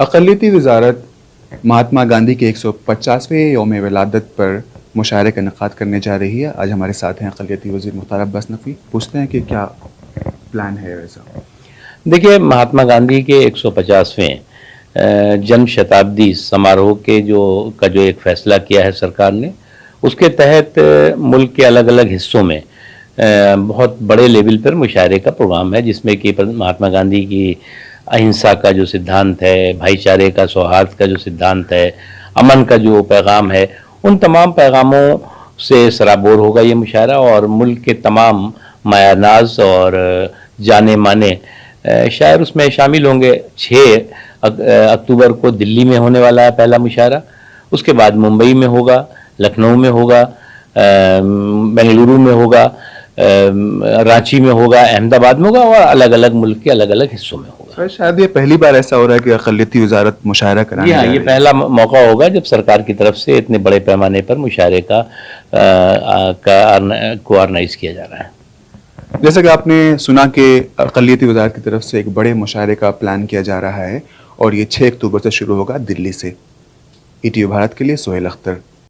अक़लियती वज़ारत महात्मा गांधी के 150वें यौम विलादत पर मुशायरे का इनेकाद करने जा रही है। आज हमारे साथ हैं अक़लियती वज़ीर मुख्तार अब्बास नक़वी। पूछते हैं कि क्या प्लान है वैसा। देखिए, महात्मा गांधी के 150वें जन्म शताब्दी समारोह के जो एक फ़ैसला किया है सरकार ने, उसके तहत मुल्क के अलग अलग हिस्सों में बहुत बड़े लेवल पर मुशायरे का प्रोग्राम है, जिसमें कि महात्मा गांधी की अहिंसा का जो सिद्धांत है, भाईचारे का, सौहार्द का जो सिद्धांत है, अमन का जो पैगाम है, उन तमाम पैगामों से सराबोर होगा ये मुशायरा। और मुल्क के तमाम मायानाज और जाने माने शायर उसमें शामिल होंगे। 6 अक्टूबर को दिल्ली में होने वाला है पहला मुशायरा, उसके बाद मुंबई में होगा, लखनऊ में होगा, बेंगलुरु में होगा, रांची में होगा, अहमदाबाद में होगा और अलग अलग मुल्क के अलग अलग हिस्सों में होगा। सर, शायद ये पहली बार ऐसा हो रहा है कि अक़लियती वज़ारत मुशायरा कराने जा रही है। ये पहला मौका होगा जब सरकार की तरफ से इतने बड़े पैमाने पर मुशायरे को ऑर्गेनाइज किया जा रहा है। जैसा कि आपने सुना कि अक़लियती वज़ारत की तरफ से एक बड़े मुशायरे का प्लान किया जा रहा है और ये 6 अक्टूबर से शुरू होगा दिल्ली से। ईटीवी भारत के लिए सोहेल अख्तर।